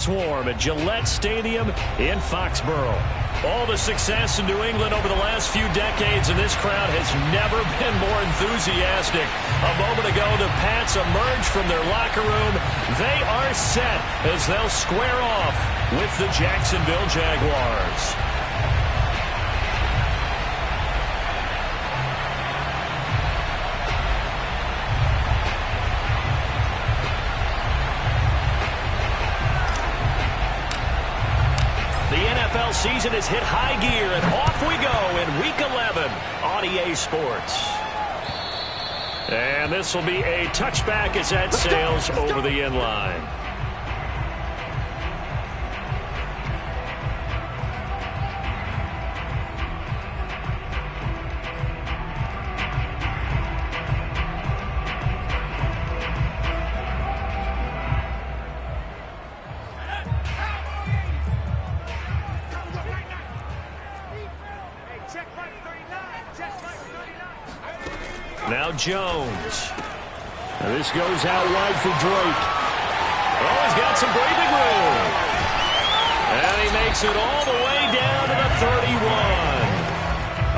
Swarm at Gillette Stadium in Foxborough. All the success in New England over the last few decades, and this crowd has never been more enthusiastic. A moment ago, the Pats emerged from their locker room. They are set as they'll square off with the Jacksonville Jaguars. NFL season has hit high gear, and off we go in Week 11 on EA Sports. And this will be a touchback as that sails over the end line. Now Jones. Now this goes out wide for Drake. Oh, he's got some breathing room. And he makes it all the way down to the 31.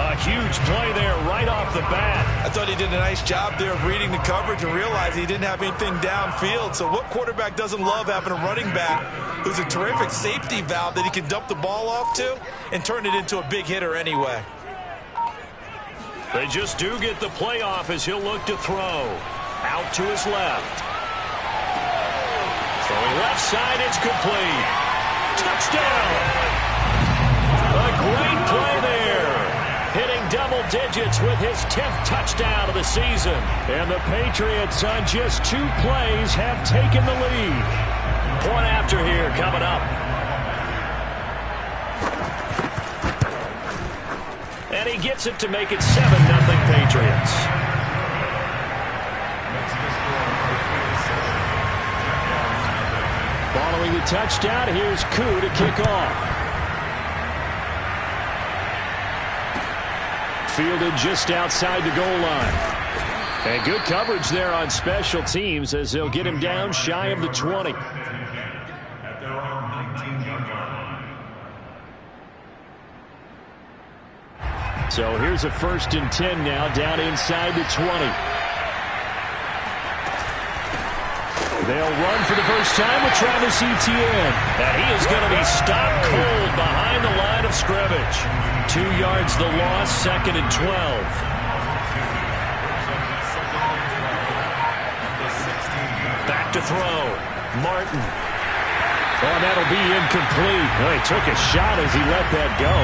A huge play there right off the bat. I thought he did a nice job there of reading the coverage and realized he didn't have anything downfield. So what quarterback doesn't love having a running back who's a terrific safety valve that he can dump the ball off to and turn it into a big hitter anyway? They just do get the play off as he'll look to throw. Out to his left. Throwing left side, it's complete. Touchdown! A great play there. Hitting double digits with his 10th touchdown of the season. And the Patriots on just 2 plays have taken the lead. Point after here coming up. And he gets it to make it 7-0 Patriots. Following the touchdown, here's Koo to kick off. Fielded just outside the goal line. And good coverage there on special teams as they'll get him down shy of the 20. So here's a 1st and 10 now, down inside the 20. They'll run for the first time with Travis Etienne. And he is going to be stopped cold behind the line of scrimmage. 2 yards the loss, 2nd and 12. Back to throw. Martin. Oh, that'll be incomplete. Well, he took a shot as he let that go.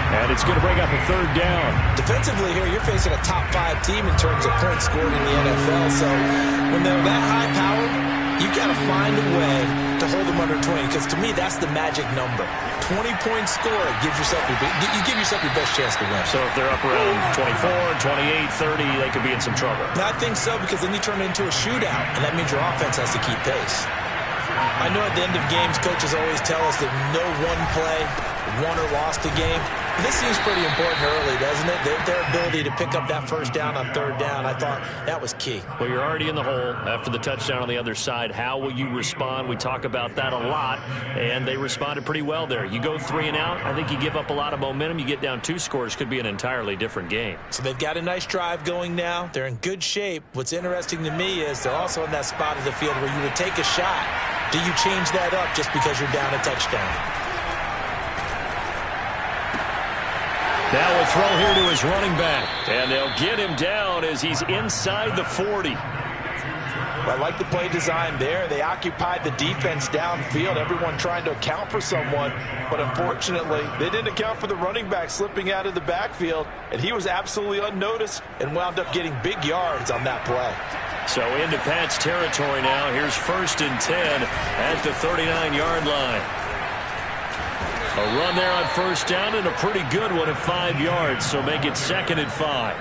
And it's going to bring up a 3rd down. Defensively here, you're facing a top 5 team in terms of points scored in the NFL. So when they're that high powered, you got to find a way to hold them under 20. Because to me, that's the magic number. 20-point score gives yourself you give yourself your best chance to win. So if they're up around 24, 28, 30, they could be in some trouble. I think so, because then you turn it into a shootout, and that means your offense has to keep pace. I know at the end of games, coaches always tell us that no one play won or lost a game. This seems pretty important early, doesn't it? Their ability to pick up that 1st down on 3rd down, I thought that was key. Well, you're already in the hole after the touchdown on the other side. How will you respond? We talk about that a lot, and they responded pretty well there. You go 3 and out, I think you give up a lot of momentum. You get down 2 scores, could be an entirely different game. So they've got a nice drive going now. They're in good shape. What's interesting to me is they're also in that spot of the field where you would take a shot. Do you change that up just because you're down a touchdown? Now a throw here to his running back. And they'll get him down as he's inside the 40. I like the play design there. They occupied the defense downfield, everyone trying to account for someone. But unfortunately, they didn't account for the running back slipping out of the backfield. And he was absolutely unnoticed and wound up getting big yards on that play. So into Pat's territory now. Here's 1st and 10 at the 39-yard line. A run there on 1st down and a pretty good one at 5 yards, so make it 2nd and 5.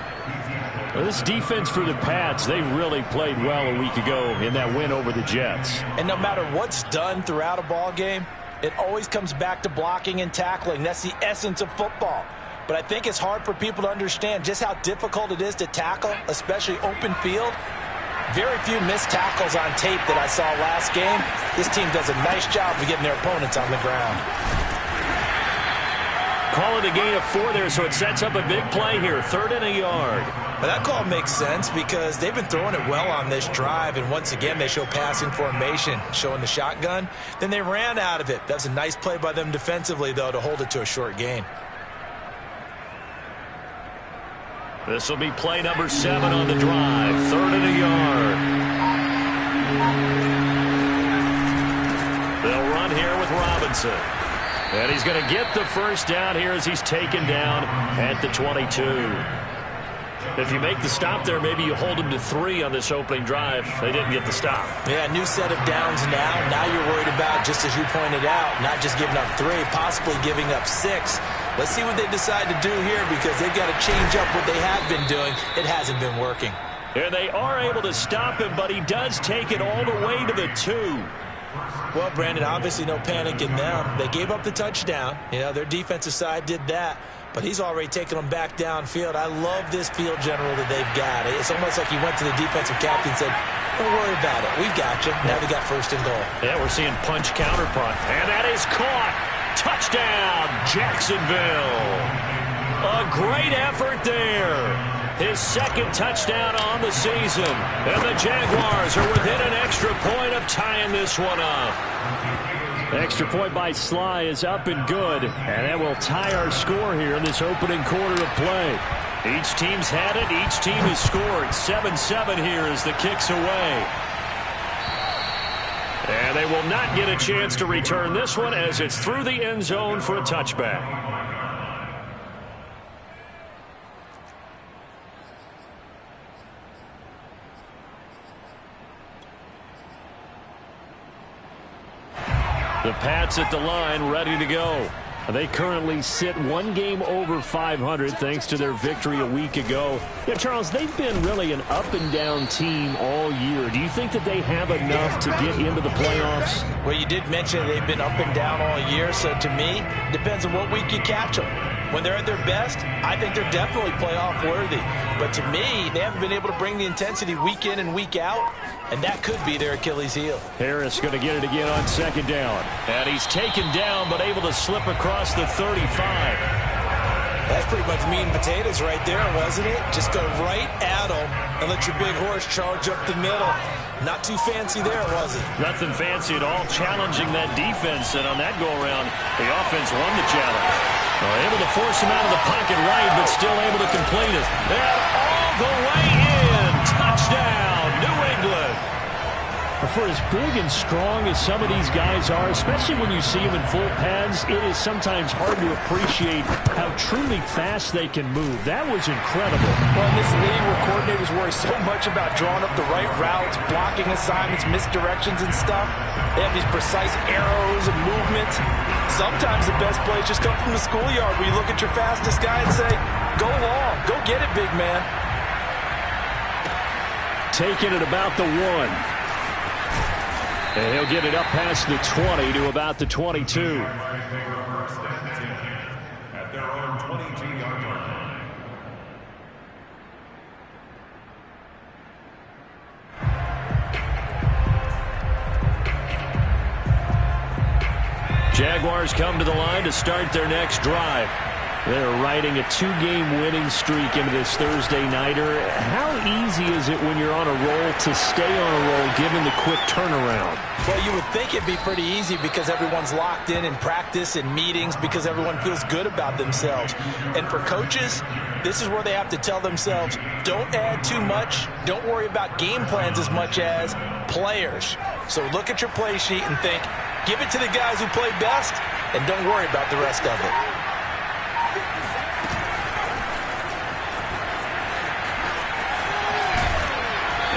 Well, this defense for the Pats, they really played well a week ago in that win over the Jets. And no matter what's done throughout a ball game, it always comes back to blocking and tackling. That's the essence of football. But I think it's hard for people to understand just how difficult it is to tackle, especially open field. Very few missed tackles on tape that I saw last game. This team does a nice job of getting their opponents on the ground. Call it a gain of 4 there, so it sets up a big play here. 3rd and a yard. But that call makes sense because they've been throwing it well on this drive, and once again they show passing formation, showing the shotgun. Then they ran out of it. That's a nice play by them defensively, though, to hold it to a short gain. This will be play number 7 on the drive. 3rd and a yard. They'll run here with Robinson. And he's going to get the first down here as he's taken down at the 22. If you make the stop there, maybe you hold him to 3 on this opening drive. They didn't get the stop. Yeah, new set of downs now. Now you're worried about, just as you pointed out, not just giving up 3, possibly giving up 6. Let's see what they decide to do here because they've got to change up what they have been doing. It hasn't been working. And they are able to stop him, but he does take it all the way to the 2. Well, Brandon, obviously no panic in them. They gave up the touchdown. You know, their defensive side did that. But he's already taken them back downfield. I love this field general that they've got. It's almost like he went to the defensive captain and said, don't worry about it. We've got you. Now they got 1st and goal. Yeah, we're seeing punch counter punt. And that is caught. Touchdown, Jacksonville. A great effort there. His 2nd touchdown on the season. And the Jaguars are within an extra point of tying this one up. Extra point by Sly is up and good. And that will tie our score here in this opening quarter of play. Each team's had it. Each team has scored. 7-7 here as the kick's away. And they will not get a chance to return this one as it's through the end zone for a touchback. The Pats at the line, ready to go. They currently sit 1 game over 500 thanks to their victory a week ago. Yeah, Charles, they've been really an up-and-down team all year. Do you think that they have enough to get into the playoffs? Well, you did mention they've been up and down all year, so to me, depends on what week you catch them. When they're at their best, I think they're definitely playoff worthy. But to me, they haven't been able to bring the intensity week in and week out, and that could be their Achilles heel. Harris going to get it again on 2nd down. And he's taken down, but able to slip across the 35. That's pretty much meat and potatoes right there, wasn't it? Just go right at them and let your big horse charge up the middle. Not too fancy there, was it? Nothing fancy at all, challenging that defense. And on that go-around, the offense won the challenge. Able to force him out of the pocket right, but still able to complete it. And all the way in. Touchdown, New England. For as big and strong as some of these guys are, especially when you see them in full pads, it is sometimes hard to appreciate how truly fast they can move. That was incredible. Well, in this league where coordinators worry so much about drawing up the right routes, blocking assignments, misdirections and stuff, they have these precise arrows and movements. Sometimes the best plays just come from the schoolyard where you look at your fastest guy and say, go long, go get it, big man. Taking it about the 1. And he'll get it up past the 20 to about the 22. At their own 22-yard line. Jaguars come to the line to start their next drive. They're riding a 2-game winning streak into this Thursday nighter. How easy is it when you're on a roll to stay on a roll given the quick turnaround? Well, you would think it'd be pretty easy because everyone's locked in practice and meetings because everyone feels good about themselves. And for coaches, this is where they have to tell themselves, don't add too much. Don't worry about game plans as much as players. So look at your play sheet and think, give it to the guys who play best and don't worry about the rest of it.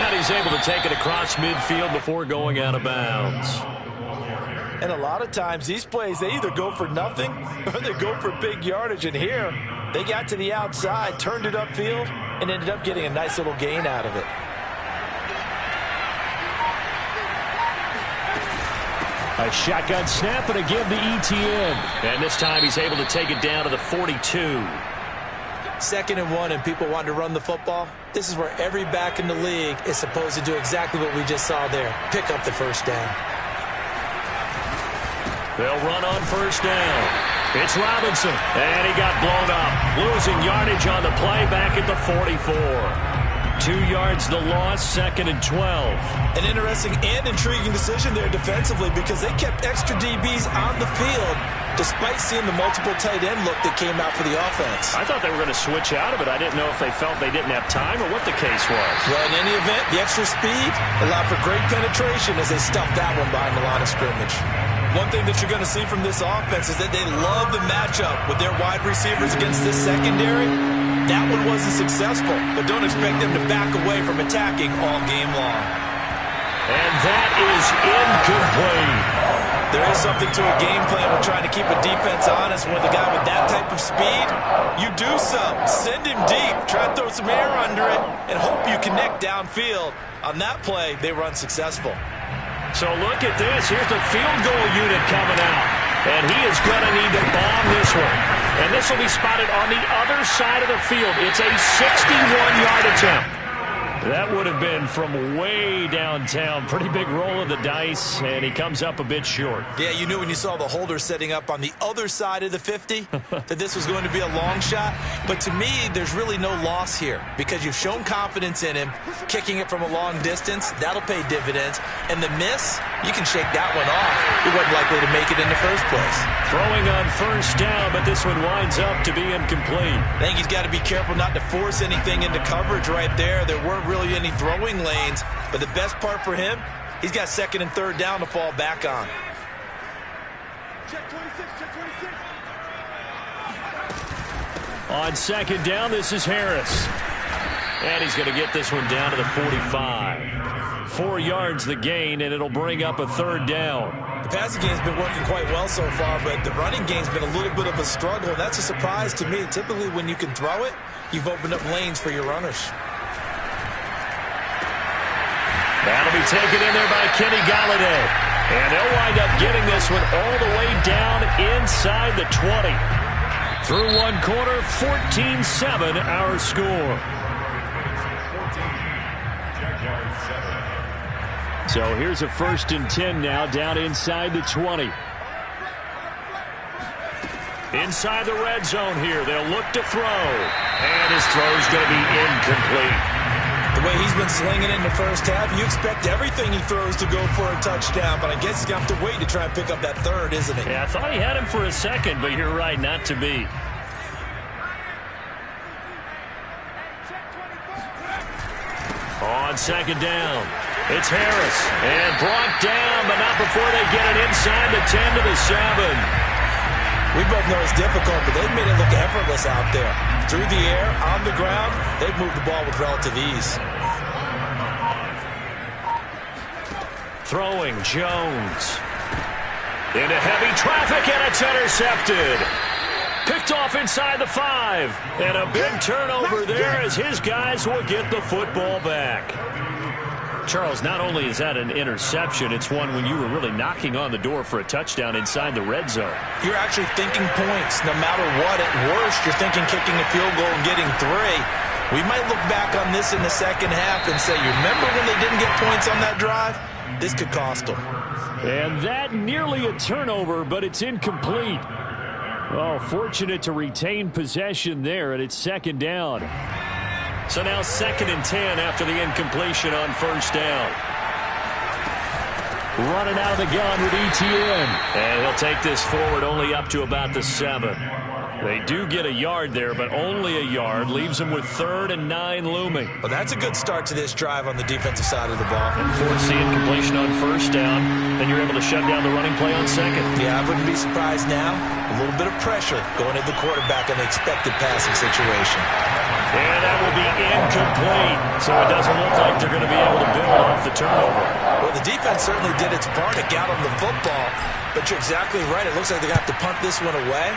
And he's able to take it across midfield before going out of bounds. And a lot of times these plays, they either go for nothing or they go for big yardage. And here, they got to the outside, turned it upfield, and ended up getting a nice little gain out of it. A shotgun snap and again to ETN. And this time he's able to take it down to the 42. 2nd and 1 and people want to run the football. This is where every back in the league is supposed to do exactly what we just saw there. Pick up the first down. They'll run on first down. It's Robinson, and he got blown up. Losing yardage on the play back at the 44. 2 yards the loss, 2nd and 12. An interesting and intriguing decision there defensively because they kept extra DBs on the field despite seeing the multiple tight end look that came out for the offense. I thought they were going to switch out of it. I didn't know if they felt they didn't have time or what the case was. Well, in any event, the extra speed allowed for great penetration as they stuffed that one behind the line of scrimmage. One thing that you're going to see from this offense is that they love the matchup with their wide receivers against this secondary. That one wasn't successful, but don't expect them to back away from attacking all game long. And that is incomplete. There is something to a game plan when trying to keep a defense honest. With a guy with that type of speed, you do some. Send him deep. Try to throw some air under it and hope you connect downfield. On that play, they were unsuccessful. So look at this. Here's the field goal unit coming out. And he is going to need to bomb this one. And this will be spotted on the other side of the field. It's a 61-yard attempt. That would have been from way downtown. Pretty big roll of the dice, and he comes up a bit short. Yeah, you knew when you saw the holder setting up on the other side of the 50 that this was going to be a long shot. But to me, there's really no loss here because you've shown confidence in him. Kicking it from a long distance, that'll pay dividends. And the miss, you can shake that one off. He wasn't likely to make it in the first place. Throwing on first down, but this one winds up to be incomplete. I think he's got to be careful not to force anything into coverage right there. There weren't really any throwing lanes, but the best part for him, he's got 2nd and 3rd down to fall back on. Check 26, check 26. On 2nd down, this is Harris. And he's going to get this one down to the 45. 4 yards the gain, and it'll bring up a 3rd down. The passing game's been working quite well so far, but the running game's been a little bit of a struggle. That's a surprise to me. Typically, when you can throw it, you've opened up lanes for your runners. That'll be taken in there by Kenny Galladay. And they'll wind up getting this one all the way down inside the 20. Through one quarter, 14-7 our score. So here's a 1st and 10 now down inside the 20. Inside the red zone here. They'll look to throw. And his throw's going to be incomplete. The way he's been slinging it in the first half, you expect everything he throws to go for a touchdown, but I guess he's going to have to wait to try and pick up that 3rd, isn't he? Yeah, I thought he had him for a second, but you're right, not to be. On 2nd down, it's Harris. And brought down, but not before they get it inside the 10 to the 7. We both know it's difficult, but they've made it look effortless out there. Through the air, on the ground, they've moved the ball with relative ease. Throwing, Jones. Into heavy traffic, and it's intercepted. Picked off inside the 5. And a big turnover there as his guys will get the football back. Charles, not only is that an interception, it's one when you were really knocking on the door for a touchdown inside the red zone. You're actually thinking points no matter what. At worst, you're thinking kicking a field goal and getting 3. We might look back on this in the second half and say, you remember when they didn't get points on that drive? This could cost them. And that nearly a turnover, but it's incomplete. Oh, fortunate to retain possession there, and it's 2nd down. So now 2nd and 10 after the incompletion on first down. Running out of the gun with ETN. And he'll take this forward only up to about the 7. They do get a yard there, but only a yard. Leaves them with 3rd and 9 looming. Well, that's a good start to this drive on the defensive side of the ball. Force the incompletion on first down. Then you're able to shut down the running play on 2nd. Yeah, I wouldn't be surprised now. A little bit of pressure going at the quarterback in the expected passing situation. And that will be incomplete. So it doesn't look like they're going to be able to build off the turnover. Well, the defense certainly did its part to get on the football. But you're exactly right. It looks like they're going to have to punt this one away.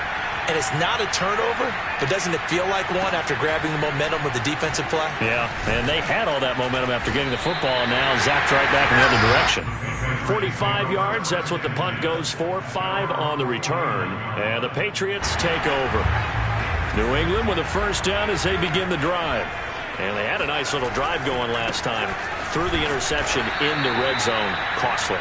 And it's not a turnover, but doesn't it feel like one after grabbing the momentum with the defensive play? Yeah, and they had all that momentum after getting the football, and now zapped right back in the other direction. 45 yards, that's what the punt goes for. 5 on the return, and the Patriots take over. New England with a first down as they begin the drive. And they had a nice little drive going last time. Threw the interception in the red zone. Costly.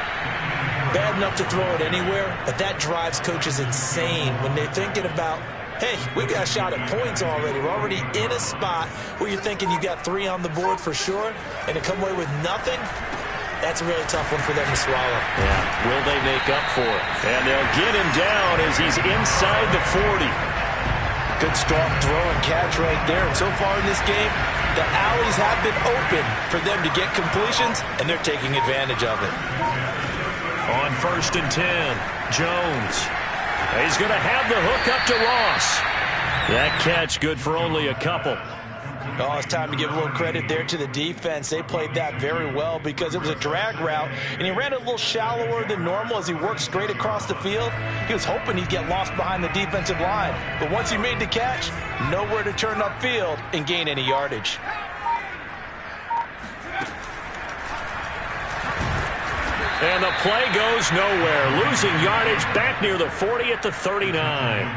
Bad enough to throw it anywhere, but that drives coaches insane when they're thinking about, hey, we got a shot at points already. We're already in a spot where you're thinking you got 3 on the board for sure, and to come away with nothing, that's a really tough one for them to swallow. Yeah, will they make up for it? And they'll get him down as he's inside the 40. Good strong throw and catch right there. And so far in this game, the alleys have been open for them to get completions, and they're taking advantage of it. On 1st and 10, Jones. He's going to have the hook up to Ross. That catch good for only a couple. Oh, it's time to give a little credit there to the defense. They played that very well because it was a drag route, and he ran a little shallower than normal as he worked straight across the field. He was hoping he'd get lost behind the defensive line, but once he made the catch, nowhere to turn upfield and gain any yardage. And the play goes nowhere. Losing yardage back near the 40 at the 39.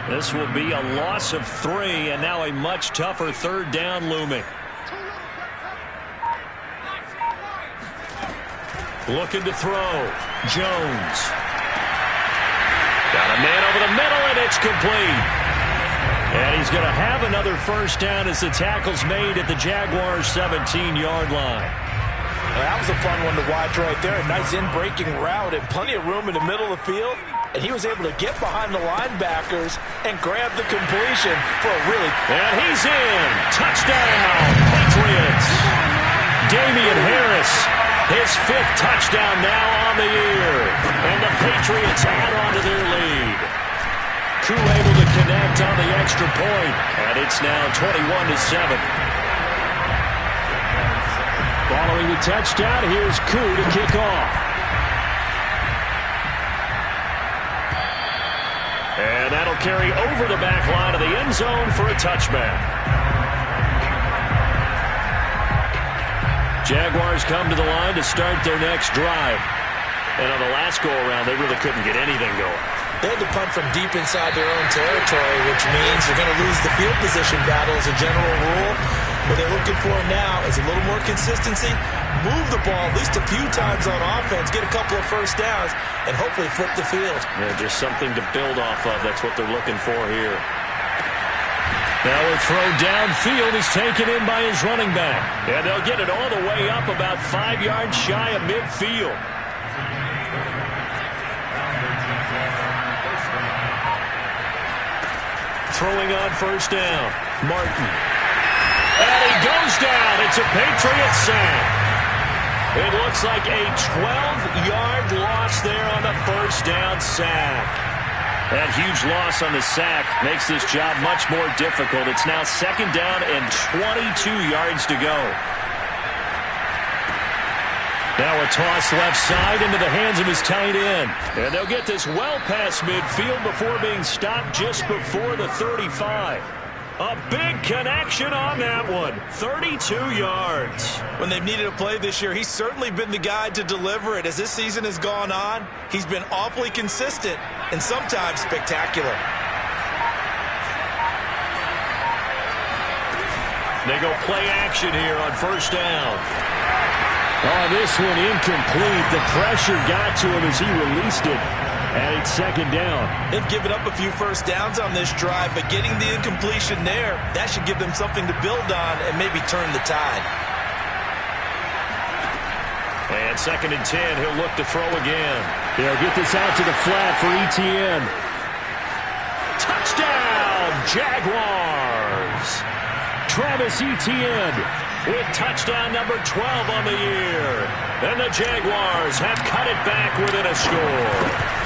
This will be a loss of 3, and now a much tougher 3rd down looming. Looking to throw. Jones. Got a man over the middle, and it's complete. And he's going to have another 1st down as the tackle's made at the Jaguars' 17-yard line. That was a fun one to watch right there. A nice in-breaking route and plenty of room in the middle of the field. And he was able to get behind the linebackers and grab the completion for a really... And he's in. Touchdown, Patriots. Damian Harris, his 5th touchdown now on the year. And the Patriots add on to their lead. Koo able to connect on the extra point. And it's now 21-7. Following the touchdown, here's Koo to kick off. And that'll carry over the back line of the end zone for a touchback. Jaguars come to the line to start their next drive. And on the last go-around, they really couldn't get anything going. They had to punt from deep inside their own territory, which means you're going to lose the field position battle as a general rule. What they're looking for now is a little more consistency, move the ball at least a few times on offense, get a couple of 1st downs, and hopefully flip the field. Yeah, just something to build off of. That's what they're looking for here. Now a throw downfield is taken in by his running back. And they'll get it all the way up about 5 yards shy of midfield. Throwing on 1st down, Martin. And he goes down. It's a Patriots sack. It looks like a 12-yard loss there on the 1st down sack. That huge loss on the sack makes this job much more difficult. It's now 2nd down and 22 yards to go. Now a toss left side into the hands of his tight end. And they'll get this well past midfield before being stopped just before the 35. A big connection on that one. 32 yards. When they've needed a play this year, he's certainly been the guy to deliver it. As this season has gone on, he's been awfully consistent and sometimes spectacular. They go play action here on 1st down. Oh, this one incomplete. The pressure got to him as he released it. And it's 2nd down. They've given up a few 1st downs on this drive, but getting the incompletion there, that should give them something to build on and maybe turn the tide. And 2nd and 10, he'll look to throw again. They'll get this out to the flat for Etienne. Touchdown, Jaguars! Travis Etienne with touchdown number 12 on the year. And the Jaguars have cut it back within a score.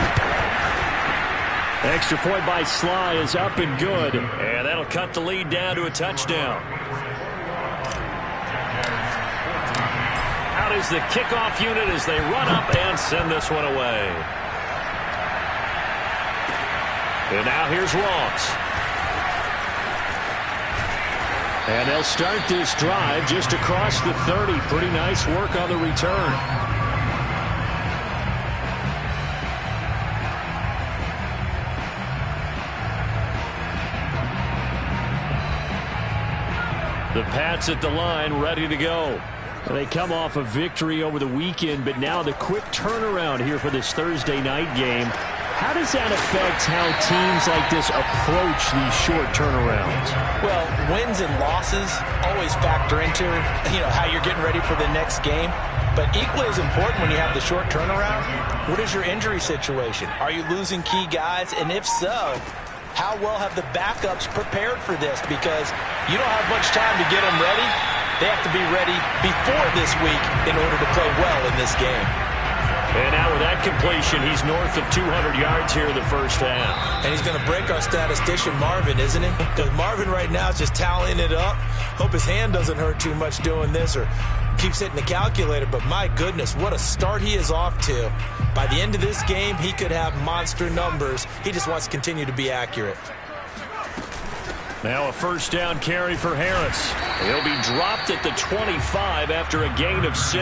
Extra point by Sly is up and good. And that'll cut the lead down to a touchdown. Out is the kickoff unit as they run up and send this one away. And now here's Ross. And they'll start this drive just across the 30. Pretty nice work on the return. The Pats at the line, ready to go. They come off a victory over the weekend, but now the quick turnaround here for this Thursday night game. How does that affect how teams like this approach these short turnarounds? Well, wins and losses always factor into, how you're getting ready for the next game. But equally as important when you have the short turnaround, what is your injury situation? Are you losing key guys? And if so, how well have the backups prepared for this? Because you don't have much time to get them ready. They have to be ready before this week in order to play well in this game. And now with that completion, he's north of 200 yards here in the first half. And he's going to break our statistician Marvin, isn't he? Because Marvin right now is just tallying it up. Hope his hand doesn't hurt too much doing this or keeps hitting the calculator. But my goodness, what a start he is off to. By the end of this game, he could have monster numbers. He just wants to continue to be accurate. Now a first down carry for Harris. He'll be dropped at the 25 after a gain of 6.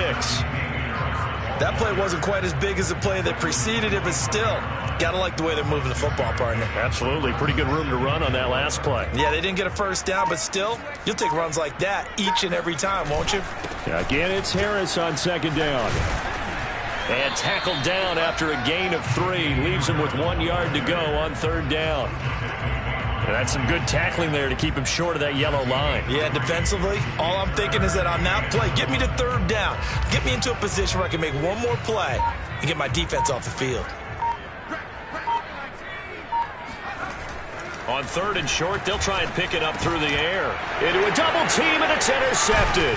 That play wasn't quite as big as the play that preceded it, but still, gotta like the way they're moving the football, partner. Absolutely. Pretty good room to run on that last play. Yeah, they didn't get a first down, but still, you'll take runs like that each and every time, won't you? Again, it's Harris on second down. And tackled down after a gain of 3. Leaves him with 1 yard to go on third down. And that's some good tackling there to keep him short of that yellow line. Yeah, defensively, all I'm thinking is that on that play, get me to third down. Get me into a position where I can make one more play and get my defense off the field. On third and short, they'll try and pick it up through the air. Into a double team, and it's intercepted.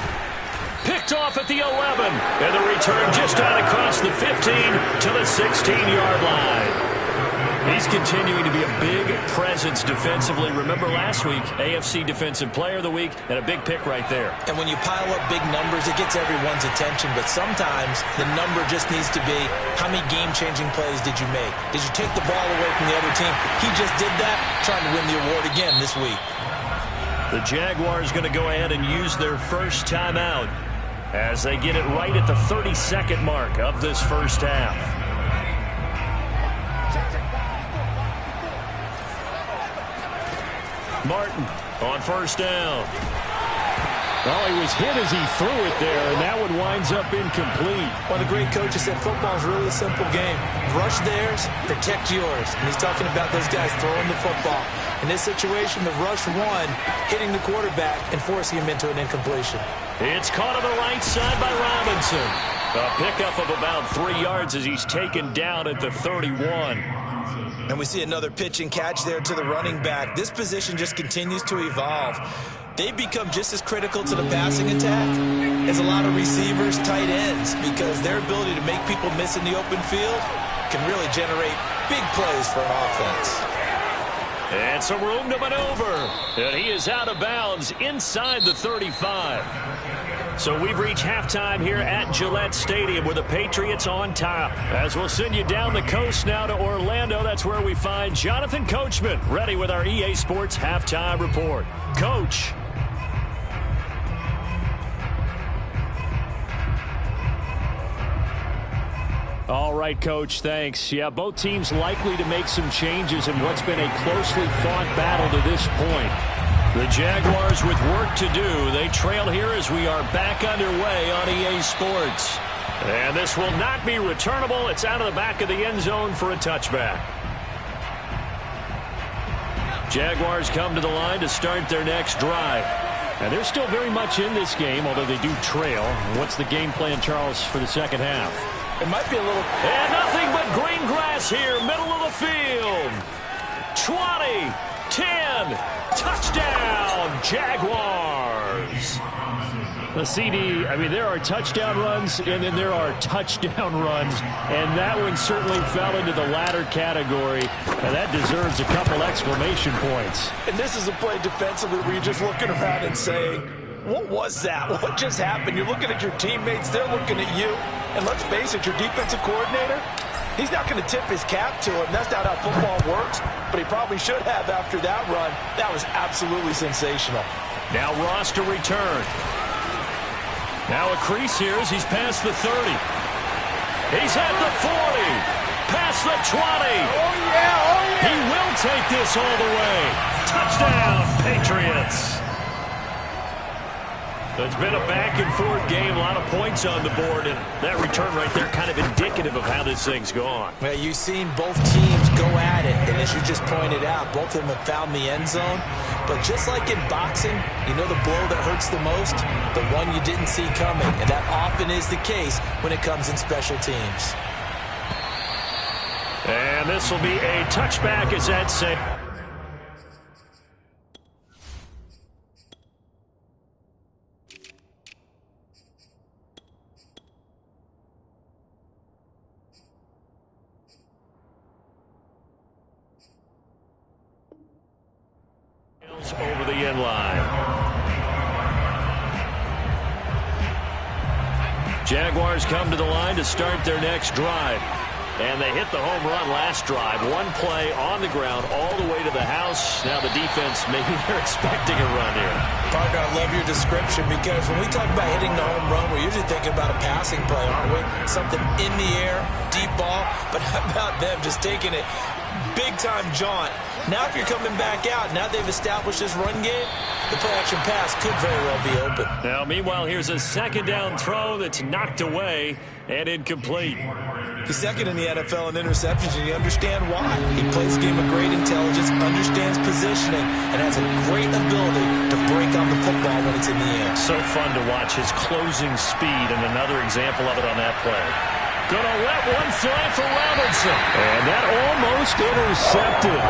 Picked off at the 11. And the return just out across the 15 to the 16-yard line. He's continuing to be a big presence defensively. Remember last week, AFC Defensive Player of the Week, and a big pick right there. And when you pile up big numbers, it gets everyone's attention. But sometimes the number just needs to be, how many game-changing plays did you make? Did you take the ball away from the other team? He just did that, trying to win the award again this week. The Jaguars going to go ahead and use their first timeout as they get it right at the 32nd mark of this first half. Martin on first down. Well, he was hit as he threw it there, and that one winds up incomplete. One of the great coaches said football is really a simple game. Rush theirs, protect yours. And he's talking about those guys throwing the football. In this situation, the rush won, hitting the quarterback and forcing him into an incompletion. It's caught on the right side by Robinson. A pickup of about 3 yards as he's taken down at the 31. And we see another pitch and catch there to the running back. This position just continues to evolve. They become just as critical to the passing attack as a lot of receivers, tight ends, because their ability to make people miss in the open field can really generate big plays for an offense. And some room to maneuver. And he is out of bounds inside the 35. So we've reached halftime here at Gillette Stadium with the Patriots on top. As we'll send you down the coast now to Orlando, that's where we find Jonathan Coachman ready with our EA Sports Halftime Report. Coach. All right, Coach, thanks. Yeah, both teams likely to make some changes in what's been a closely fought battle to this point. The Jaguars with work to do. They trail here as we are back underway on EA Sports. And this will not be returnable. It's out of the back of the end zone for a touchback. Jaguars come to the line to start their next drive. And they're still very much in this game, although they do trail. What's the game plan, Charles, for the second half? It might be a little... And nothing but green grass here, middle of the field. 20, 10, touchdown, Jaguars. The CD, I mean, there are touchdown runs, and then there are touchdown runs, and that one certainly fell into the latter category, and that deserves a couple exclamation points. And this is a play defensively where you're just looking around and saying, what was that? What just happened? You're looking at your teammates, they're looking at you, and let's face it, your defensive coordinator, he's not going to tip his cap to him. That's not how football works, but he probably should have after that run. That was absolutely sensational. Now Ross to return. Now a crease here as he's past the 30. He's at the 40. Past the 20. Oh, yeah. He will take this all the way. Touchdown, Patriots. It's been a back-and-forth game, a lot of points on the board, and that return right there kind of indicative of how this thing's gone. Well, you've seen both teams go at it, and as you just pointed out, both of them have found the end zone. But just like in boxing, you know the blow that hurts the most? The one you didn't see coming, and that often is the case when it comes in special teams. And this will be a touchback as that safe. Over the end line. Jaguars come to the line to start their next drive. And they hit the home run last drive. One play on the ground all the way to the house. Now the defense, maybe they're expecting a run here. Partner, I love your description because when we talk about hitting the home run, we're usually thinking about a passing play, aren't we? Something in the air, deep ball. But how about them just taking it big-time jaunt? Now if you're coming back out, now they've established this run game, the play-action pass could very well be open. Now, meanwhile, here's a second down throw that's knocked away and incomplete. He's second in the NFL in interceptions, and you understand why. He plays a game of great intelligence, understands positioning, and has a great ability to break on the football when it's in the air. So fun to watch his closing speed, and another example of it on that play. Gonna let one fly for Robinson. And that almost intercepted.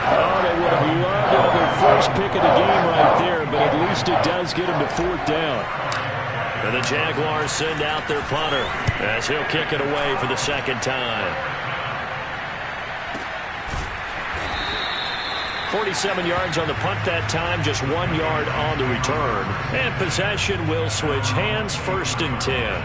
Oh, they would have loved to have their first pick of the game right there, but at least it does get him to fourth down. And the Jaguars send out their punter as he'll kick it away for the second time. 47 yards on the punt that time, just 1 yard on the return. And possession will switch hands, 1st and 10.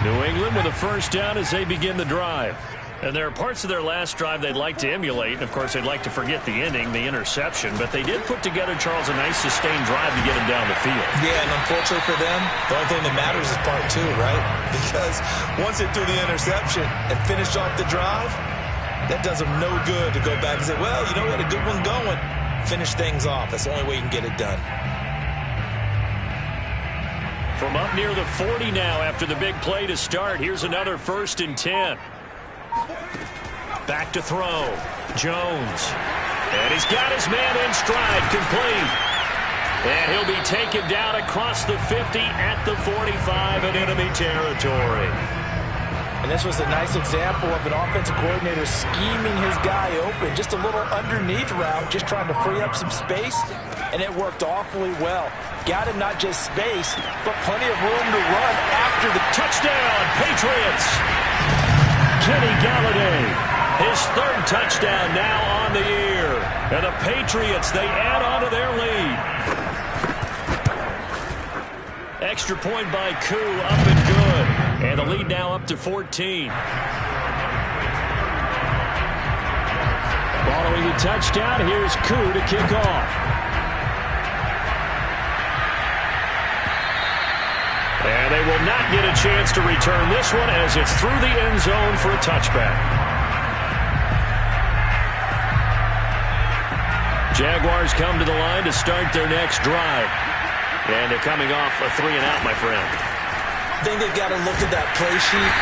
New England with a first down as they begin the drive. And there are parts of their last drive they'd like to emulate. And, of course, they'd like to forget the ending, the interception. But they did put together, Charles, a nice sustained drive to get him down the field. Yeah, and unfortunately for them, the only thing that matters is part 2, right? Because once they threw the interception and finished off the drive, that does them no good to go back and say, well, you know, we had a good one going. Finish things off. That's the only way you can get it done. From up near the 40 now after the big play to start, here's another 1st and 10. Back to throw. Jones. And he's got his man in stride, complete. And he'll be taken down across the 50 at the 45 in enemy territory. And this was a nice example of an offensive coordinator scheming his guy open. Just a little underneath route, just trying to free up some space. And it worked awfully well. Got him not just space, but plenty of room to run after the touchdown. Patriots. Kenny Galladay, his 3rd touchdown now on the year. And the Patriots, they add on to their lead. Extra point by Koo, up and good. And the lead now up to 14. Following the touchdown, here's Koo to kick off. And they will not get a chance to return this one as it's through the end zone for a touchback. Jaguars come to the line to start their next drive. And they're coming off a 3-and-out, my friend. I think they've got to look at that play sheet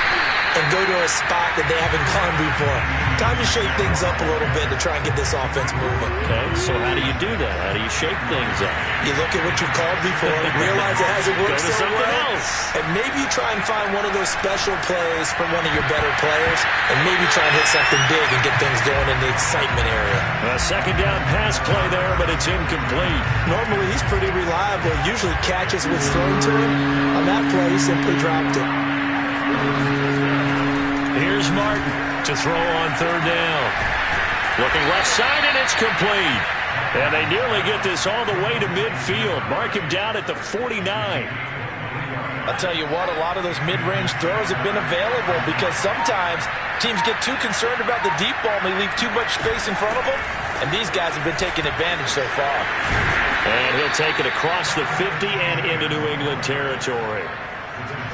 and go to a spot that they haven't gone before. Time to shake things up a little bit to try and get this offense moving. Okay, so how do you do that? How do you shake things up? You look at what you called before, realize it hasn't worked so well, else. and maybe you try and find one of those special plays from one of your better players, and maybe try and hit something big and get things going in the excitement area. A second down pass play there, but it's incomplete. Normally he's pretty reliable. Usually catches what's thrown to him. On that play, he simply dropped it. Here's Martin to throw on 3rd down. Looking left side, and it's complete. And they nearly get this all the way to midfield. Mark him down at the 49. I'll tell you what, a lot of those mid-range throws have been available because sometimes teams get too concerned about the deep ball and they leave too much space in front of them. And these guys have been taking advantage so far. And he'll take it across the 50 and into New England territory.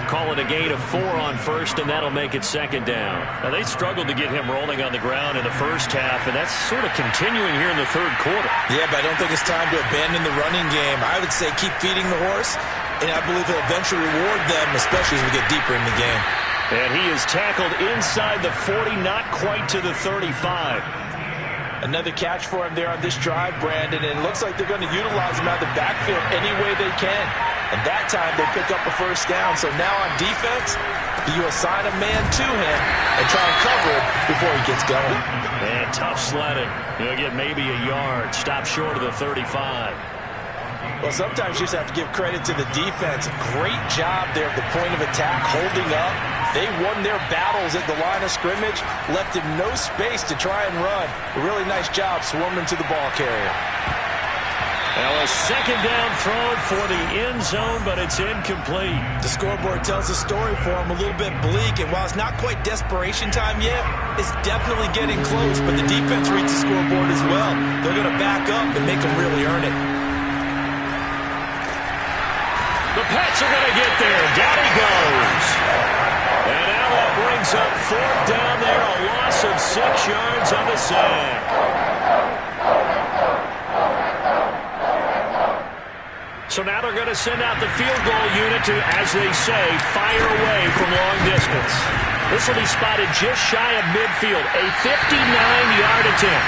Call it a gain of 4 on first, and that'll make it second down. Now, they struggled to get him rolling on the ground in the first half, and that's sort of continuing here in the third quarter. Yeah, but I don't think it's time to abandon the running game. I would say keep feeding the horse, and I believe he'll eventually reward them, especially as we get deeper in the game. And he is tackled inside the 40, not quite to the 35. Another catch for him there on this drive, Brandon, and it looks like they're going to utilize him out of the backfield any way they can. And that time they pick up a first down. So now on defense, do you assign a man to him and try and cover him before he gets going? Man, tough sledding. He'll get maybe a yard. Stop short of the 35. Well, sometimes you just have to give credit to the defense. Great job there at the point of attack, holding up. They won their battles at the line of scrimmage, left him no space to try and run. A really nice job swarming to the ball carrier. Now a second down throw for the end zone, but it's incomplete. The scoreboard tells a story for him, a little bit bleak, and while it's not quite desperation time yet, it's definitely getting close, but the defense reads the scoreboard as well. They're going to back up and make them really earn it. The Pats are going to get there. Down he goes. And now that brings up fourth down there, a loss of 6 yards on the sack. So now they're going to send out the field goal unit to, as they say, fire away from long distance. This will be spotted just shy of midfield, a 59-yard attempt.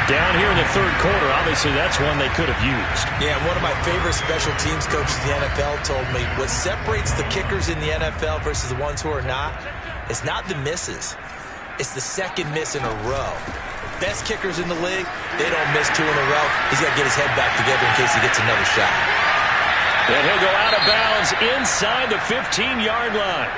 Down here in the third quarter, obviously that's one they could have used. Yeah, one of my favorite special teams coaches in the NFL told me what separates the kickers in the NFL versus the ones who are not is not the misses. It's the second miss in a row. Best kickers in the league, they don't miss 2 in a row. He's got to get his head back together in case he gets another shot. And he'll go out of bounds inside the 15-yard line.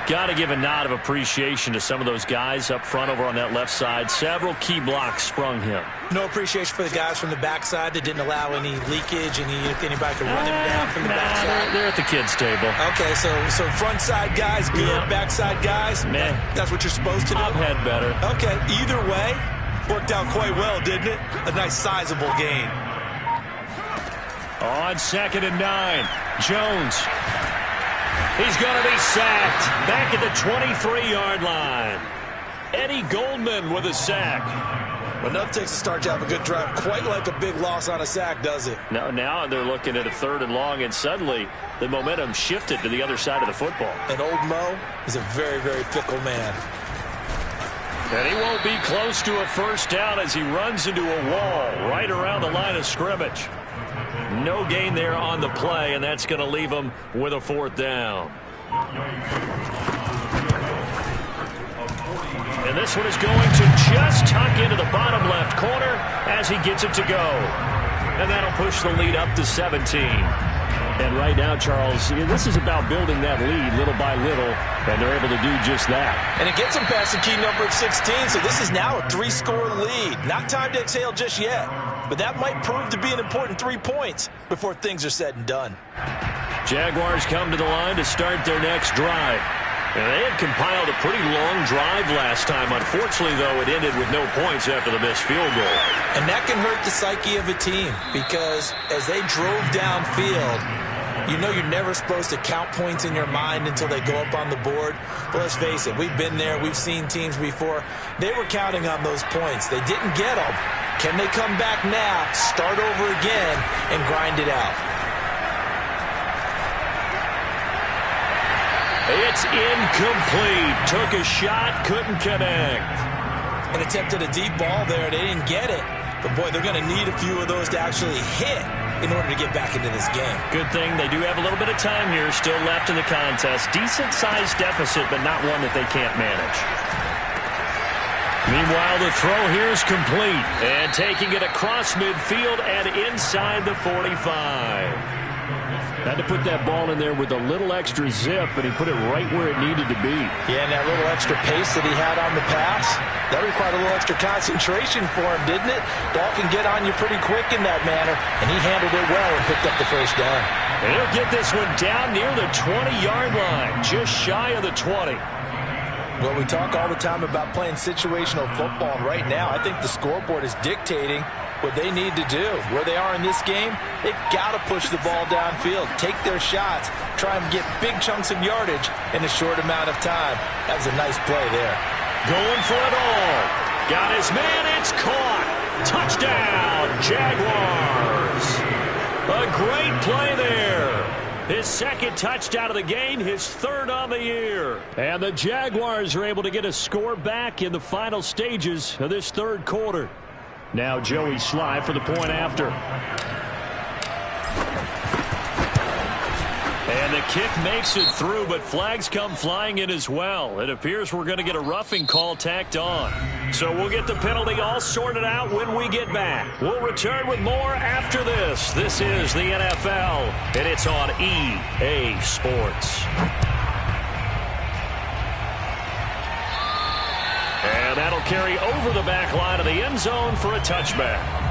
Got to give a nod of appreciation to some of those guys up front over on that left side. Several key blocks sprung him. No appreciation for the guys from the backside that didn't allow any leakage, anybody could run him down from the backside. They're at the kids' table. Okay, so front side guys, good. Yeah. Backside guys, meh. That's what you're supposed to do? I've had better. Okay, either way, worked out quite well, didn't it? A nice sizable gain. On 2nd and 9, Jones. He's going to be sacked back at the 23-yard line. Eddie Goldman with a sack. Well, nothing takes a start to have a good drive quite like a big loss on a sack, does it? No, now they're looking at a 3rd and long, and suddenly the momentum shifted to the other side of the football. And old Mo is a very, very fickle man. And he won't be close to a first down as he runs into a wall right around the line of scrimmage. No gain there on the play, and that's going to leave him with a 4th down. And this one is going to just tuck into the bottom left corner as he gets it to go. And that'll push the lead up to 17. And right now, Charles, this is about building that lead little by little, and they're able to do just that. And it gets them past the key number of 16, so this is now a 3-score lead. Not time to exhale just yet, but that might prove to be an important 3 points before things are said and done. Jaguars come to the line to start their next drive. And they had compiled a pretty long drive last time. Unfortunately, though, it ended with no points after the missed field goal. And that can hurt the psyche of a team because as they drove downfield, you know you're never supposed to count points in your mind until they go up on the board. But let's face it, we've been there. We've seen teams before. They were counting on those points. They didn't get them. Can they come back now, start over again, and grind it out? It's incomplete. Took a shot, couldn't connect. And attempted a deep ball there. They didn't get it. But, boy, they're going to need a few of those to actually hit in order to get back into this game. Good thing they do have a little bit of time here still left in the contest. Decent-sized deficit, but not one that they can't manage. Meanwhile, the throw here is complete. And taking it across midfield and inside the 45. Had to put that ball in there with a little extra zip, and he put it right where it needed to be. Yeah, and that little extra pace that he had on the pass, that required a little extra concentration for him, didn't it? Ball can get on you pretty quick in that manner, and he handled it well and picked up the first down. And he'll get this one down near the 20-yard line, just shy of the 20. Well, we talk all the time about playing situational football, and right now I think the scoreboard is dictating what they need to do. Where they are in this game, they've got to push the ball downfield, take their shots, try and get big chunks of yardage in a short amount of time. That was a nice play there. Going for it all. Got his man. It's caught. Touchdown, Jaguars. A great play there. His second touchdown of the game, his third on the year. And the Jaguars are able to get a score back in the final stages of this third quarter. Now Joey Sly for the point after. And the kick makes it through, but flags come flying in as well. It appears we're going to get a roughing call tacked on. So we'll get the penalty all sorted out when we get back. We'll return with more after this. This is the NFL, and it's on EA Sports. And that'll carry over the back line of the end zone for a touchback.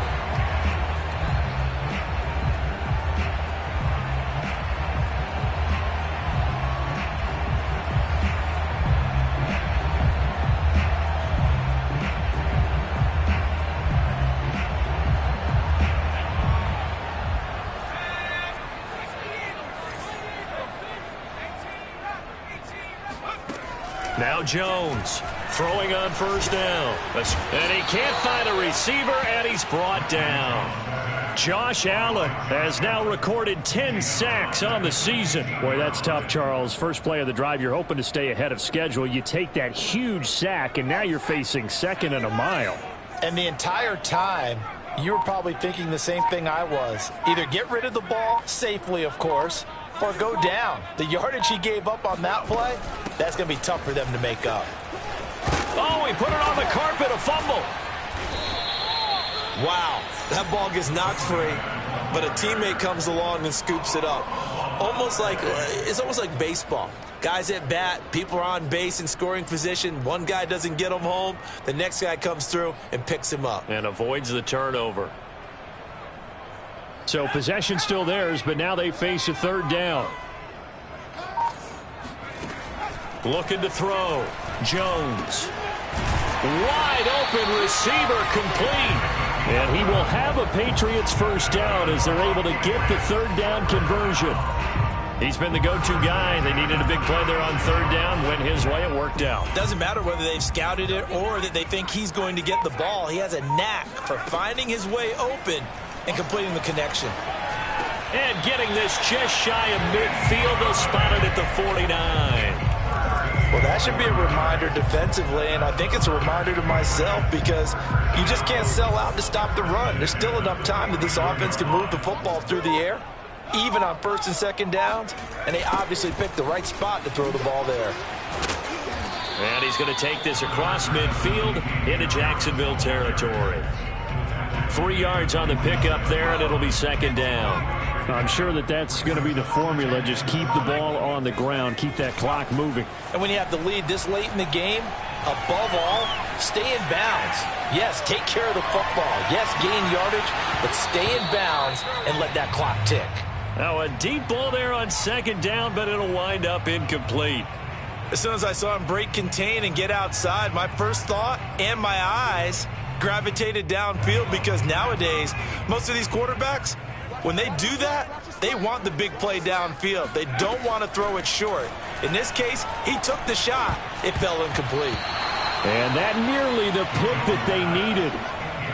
Now Jones throwing on first down. And he can't find a receiver, and he's brought down. Josh Allen has now recorded 10 sacks on the season. Boy, that's tough, Charles. First play of the drive, you're hoping to stay ahead of schedule. You take that huge sack, and now you're facing second and a mile. And the entire time, you were probably thinking the same thing I was. Either get rid of the ball, safely, of course, or go down. The yardage he gave up on that play, that's going to be tough for them to make up. Oh, he put it on the carpet, a fumble. Wow, that ball gets knocked free, but a teammate comes along and scoops it up. It's almost like baseball. Guys at bat, people are on base in scoring position. One guy doesn't get him home. The next guy comes through and picks him up. And avoids the turnover. So possession still theirs, but now they face a third down. Looking to throw. Jones. Wide open receiver complete. And he will have a Patriots first down as they're able to get the third down conversion. He's been the go-to guy. They needed a big play there on third down. Went his way. It worked out. Doesn't matter whether they've scouted it or that they think he's going to get the ball. He has a knack for finding his way open and completing the connection. And getting this just shy of midfield. They'll spot it at the 49. Well, that should be a reminder defensively, and I think it's a reminder to myself because you just can't sell out to stop the run. There's still enough time that this offense can move the football through the air, even on first and second downs, and they obviously picked the right spot to throw the ball there. And he's going to take this across midfield into Jacksonville territory. 3 yards on the pickup there, and it'll be second down. I'm sure that's going to be the formula. Just keep the ball on the ground. Keep that clock moving. And when you have the lead this late in the game, above all, stay in bounds. Yes, take care of the football. Yes, gain yardage, but stay in bounds and let that clock tick. Now a deep ball there on second down, but it'll wind up incomplete. As soon as I saw him break contain and get outside, my first thought and my eyes gravitated downfield because nowadays, most of these quarterbacks, when they do that, they want the big play downfield. They don't want to throw it short. In this case, he took the shot. It fell incomplete. And that nearly the pick that they needed.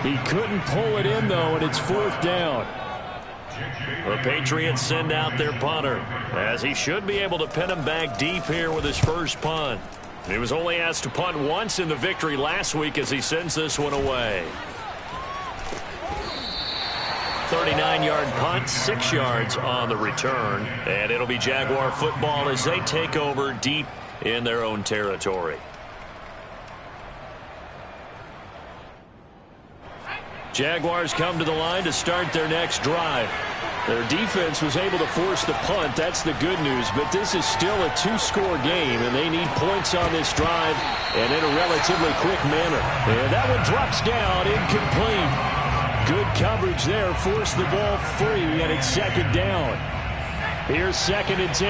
He couldn't pull it in, though, and it's fourth down. The Patriots send out their punter, as he should be able to pin him back deep here with his first punt. He was only asked to punt once in the victory last week as he sends this one away. 39-yard punt, 6 yards on the return. And it'll be Jaguar football as they take over deep in their own territory. Jaguars come to the line to start their next drive. Their defense was able to force the punt. That's the good news. But this is still a two-score game, and they need points on this drive and in a relatively quick manner. And that one drops down, incomplete. Good coverage there. Force the ball free, and it's second down. Here's second and 10.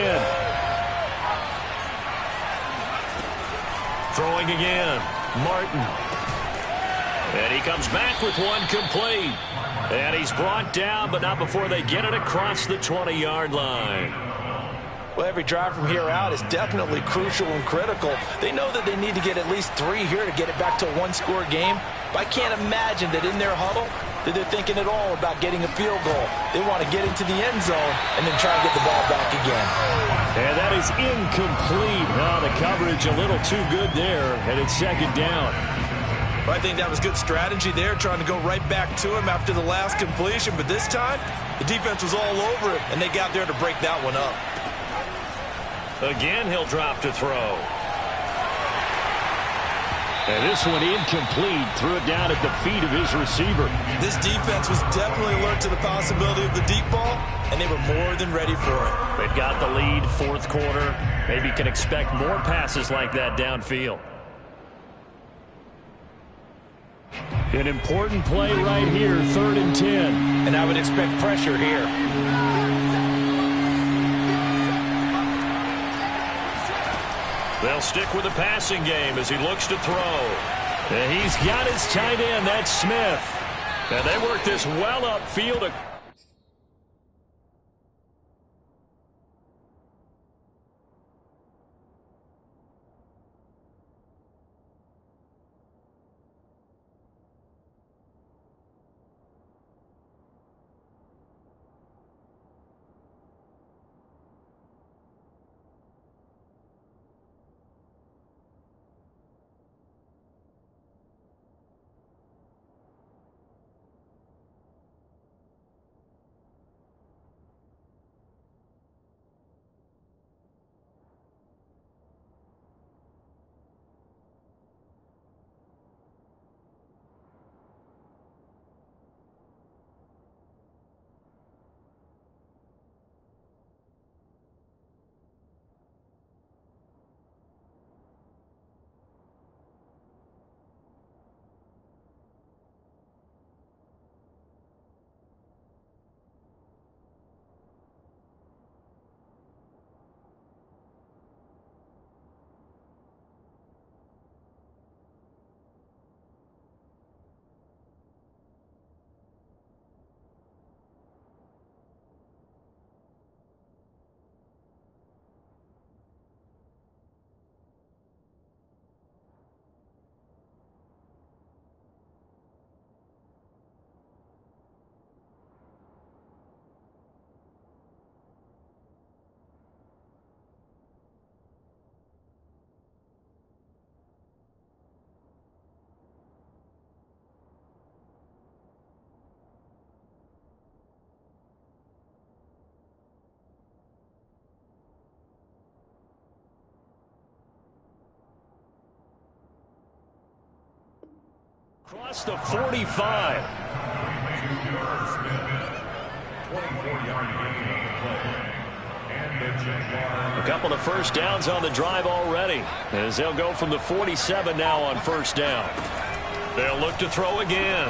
Throwing again. Martin. And he comes back with one complete. And he's brought down, but not before they get it across the 20-yard line. Well, every drive from here out is definitely crucial and critical. They know that they need to get at least 3 here to get it back to a one-score game. But I can't imagine that in their huddle that they're thinking at all about getting a field goal. They want to get into the end zone and then try and get the ball back again. And that is incomplete. Oh, the coverage a little too good there, and it's second down. Well, I think that was good strategy there, trying to go right back to him after the last completion. But this time, the defense was all over it, and they got there to break that one up. Again, he'll drop to throw. And this one incomplete. Threw it down at the feet of his receiver. This defense was definitely alert to the possibility of the deep ball, and they were more than ready for it. They've got the lead, fourth quarter. Maybe can expect more passes like that downfield. An important play right here, 3rd and 10. And I would expect pressure here. They'll stick with the passing game as he looks to throw. And he's got his tight end, that's Smith. And they work this well upfield. Across the 45. A couple of first downs on the drive already, as they'll go from the 47 now on first down. They'll look to throw again.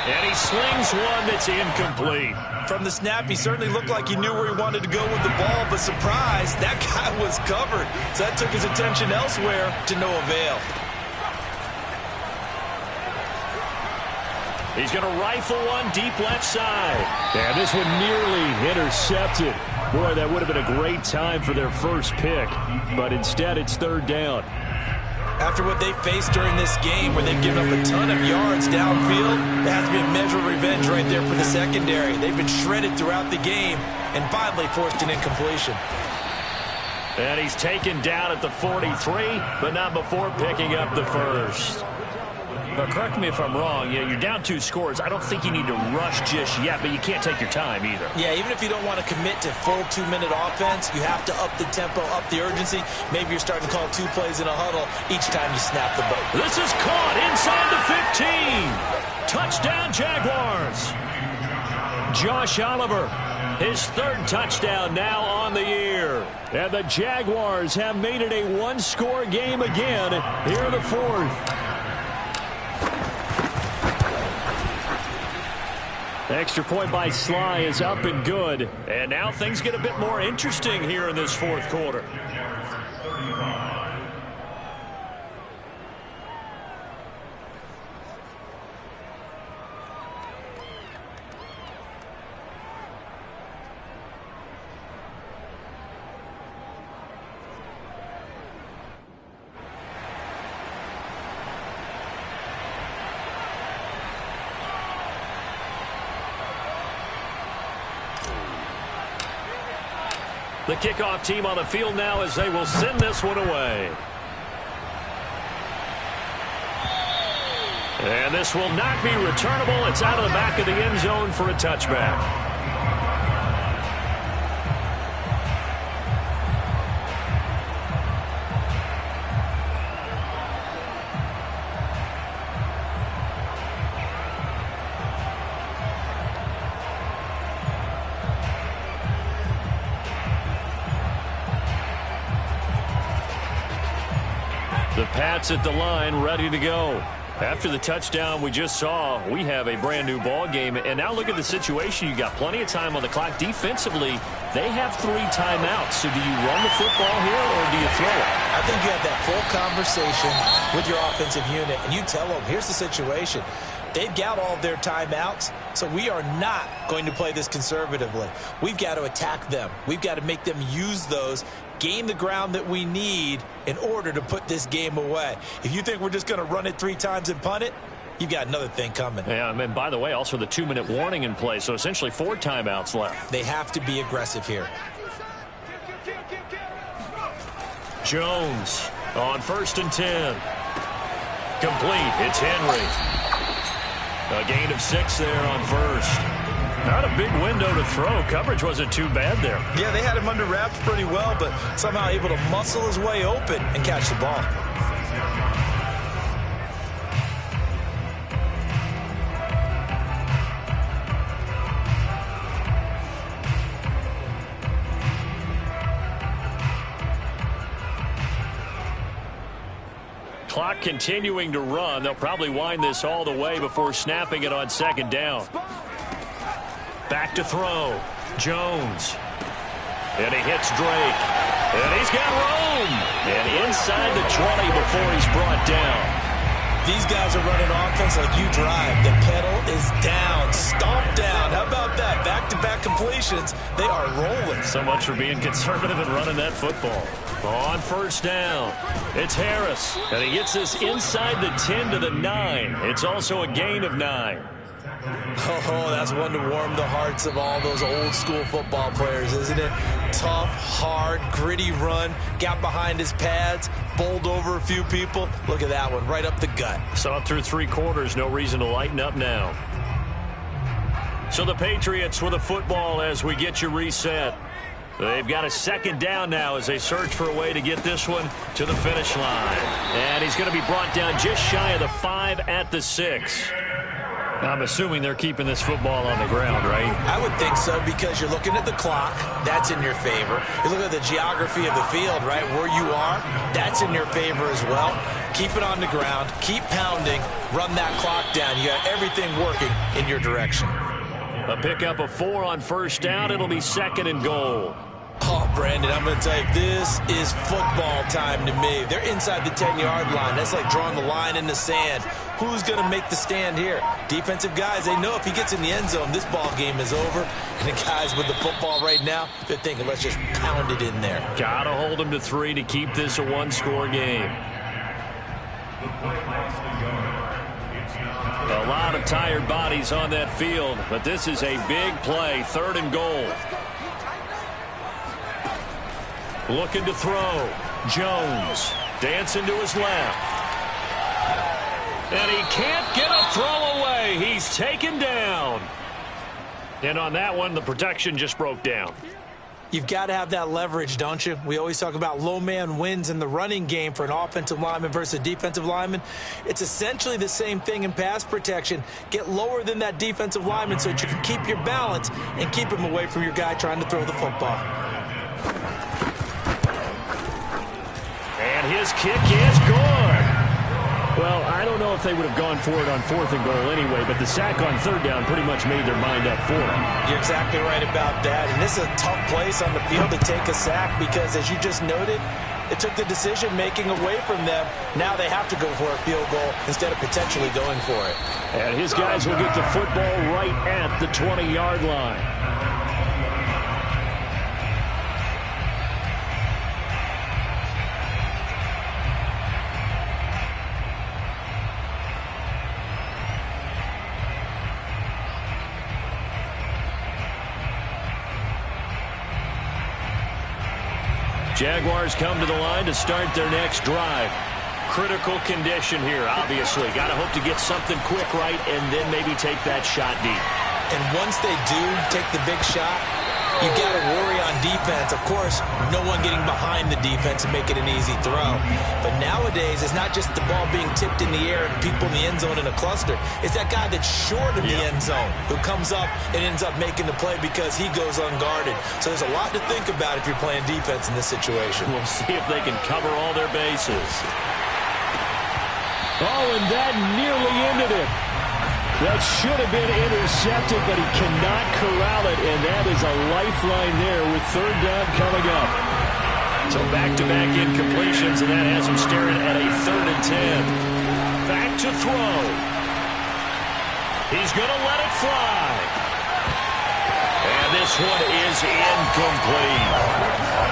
And he slings one that's incomplete. From the snap, he certainly looked like he knew where he wanted to go with the ball, but surprise, that guy was covered. So that took his attention elsewhere to no avail. He's going to rifle one deep left side. And this one nearly intercepted. Boy, that would have been a great time for their first pick. But instead, it's 3rd down. After what they faced during this game, where they've given up a ton of yards downfield, there has to be a measure of revenge right there for the secondary. They've been shredded throughout the game and finally forced an incompletion. And he's taken down at the 43, but not before picking up the first. But correct me if I'm wrong, you're down 2 scores. I don't think you need to rush just yet, but you can't take your time either. Yeah, even if you don't want to commit to full 2-minute offense, you have to up the tempo, up the urgency. Maybe you're starting to call 2 plays in a huddle each time you snap the ball. This is caught inside the 15. Touchdown, Jaguars. Josh Oliver, his 3rd touchdown now on the year. And the Jaguars have made it a 1-score game again here in the 4th. Extra point by Sly is up and good. And now things get a bit more interesting here in this 4th quarter. The kickoff team on the field now as they will send this one away. And this will not be returnable. It's out of the back of the end zone for a touchback. The Pats at the line, ready to go. After the touchdown we just saw, we have a brand new ball game. And now look at the situation. You got plenty of time on the clock. Defensively, they have 3 timeouts. So do you run the football here or do you throw it? I think you have that full conversation with your offensive unit, and you tell them, here's the situation. They've got all of their timeouts, so we are not going to play this conservatively. We've got to attack them. We've got to make them use those, gain the ground that we need in order to put this game away. If you think we're just going to run it 3 times and punt it, you've got another thing coming. Yeah, and by the way, also the 2-minute warning in play, so essentially 4 timeouts left. They have to be aggressive here. Jones on 1st and 10. Complete. It's Henry. A gain of 6 there on 1st. Not a big window to throw. Coverage wasn't too bad there. Yeah, they had him under wraps pretty well, but somehow able to muscle his way open and catch the ball. Clock continuing to run. They'll probably wind this all the way before snapping it on 2nd down. Back to throw. Jones. And he hits Drake. And he's got room. And inside the 20 before he's brought down. These guys are running offense like you drive. The pedal is down. Stomp down. How about that? Back-to-back completions. They are rolling. So much for being conservative and running that football. On 1st down, it's Harris. And he gets this inside the 10 to the 9. It's also a gain of 9. Oh, that's one to warm the hearts of all those old school football players, isn't it? Tough, hard, gritty run. Got behind his pads, bowled over a few people. Look at that one, right up the gut. Saw it through 3 quarters. No reason to lighten up now. So the Patriots with a football as we get you reset. They've got a 2nd down now as they search for a way to get this one to the finish line. And he's going to be brought down just shy of the 5 at the 6. I'm assuming they're keeping this football on the ground, right? I would think so, because you're looking at the clock. That's in your favor. You look at the geography of the field, right, where you are. That's in your favor as well. Keep it on the ground. Keep pounding. Run that clock down. You got everything working in your direction. A pickup of 4 on 1st down. It'll be 2nd and goal. Oh, Brandon, I'm going to tell you, this is football time to me. They're inside the 10-yard line. That's like drawing the line in the sand. Who's going to make the stand here? Defensive guys, they know if he gets in the end zone, this ball game is over. And the guys with the football right now, they're thinking, let's just pound it in there. Got to hold them to 3 to keep this a 1-score game. A lot of tired bodies on that field, but this is a big play. 3rd and goal. Looking to throw. Jones dancing to his left. And he can't get a throw away. He's taken down. And on that one, the protection just broke down. You've got to have that leverage, don't you? We always talk about low man wins in the running game for an offensive lineman versus a defensive lineman. It's essentially the same thing in pass protection. Get lower than that defensive lineman so that you can keep your balance and keep him away from your guy trying to throw the football. And his kick is good. Well, I don't know if they would have gone for it on 4th and goal anyway, but the sack on 3rd down pretty much made their mind up for it. You're exactly right about that. And this is a tough place on the field to take a sack because, as you just noted, it took the decision-making away from them. Now they have to go for a field goal instead of potentially going for it. And his guys will get the football right at the 20-yard line. Jaguars come to the line to start their next drive. Critical condition here, obviously. Got to hope to get something quick right and then maybe take that shot deep. And once they do take the big shot, you got to worry on defense. Of course, no one getting behind the defense and make it an easy throw. But nowadays, it's not just the ball being tipped in the air and people in the end zone in a cluster. It's that guy that's short of the end zone who comes up and ends up making the play because he goes unguarded. So there's a lot to think about if you're playing defense in this situation. We'll see if they can cover all their bases. Oh, and that nearly ended it. That should have been intercepted, but he cannot corral it, and that is a lifeline there with third down coming up. So back-to-back incompletions, and that has him staring at a 3rd and 10. Back to throw. He's going to let it fly. And this one is incomplete.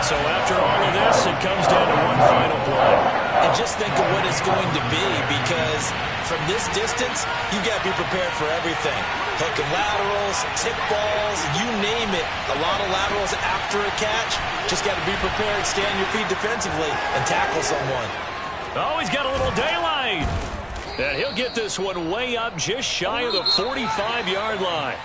So after all of this, it comes down to one final play. And just think of what it's going to be, because from this distance, you got to be prepared for everything. Hook and laterals, tip balls, you name it. A lot of laterals after a catch. Just got to be prepared, stay on your feet defensively, and tackle someone. Oh, he's got a little daylight. And he'll get this one way up just shy of the 45-yard line.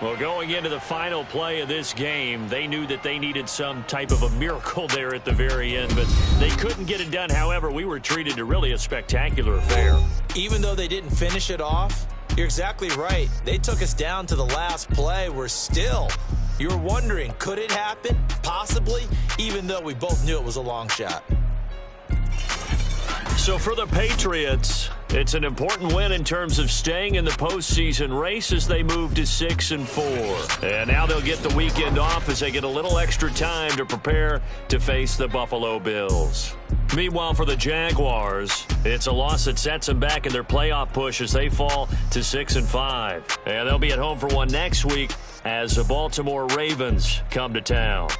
Well, going into the final play of this game, they knew that they needed some type of a miracle there at the very end, but they couldn't get it done. However, we were treated to really a spectacular affair. Even though they didn't finish it off, you're exactly right. They took us down to the last play. We're still, you were wondering, could it happen? Possibly, even though we both knew it was a long shot. So for the Patriots, it's an important win in terms of staying in the postseason race as they move to 6-4. And now they'll get the weekend off as they get a little extra time to prepare to face the Buffalo Bills. Meanwhile, for the Jaguars, it's a loss that sets them back in their playoff push as they fall to 6-5. And they'll be at home for one next week as the Baltimore Ravens come to town.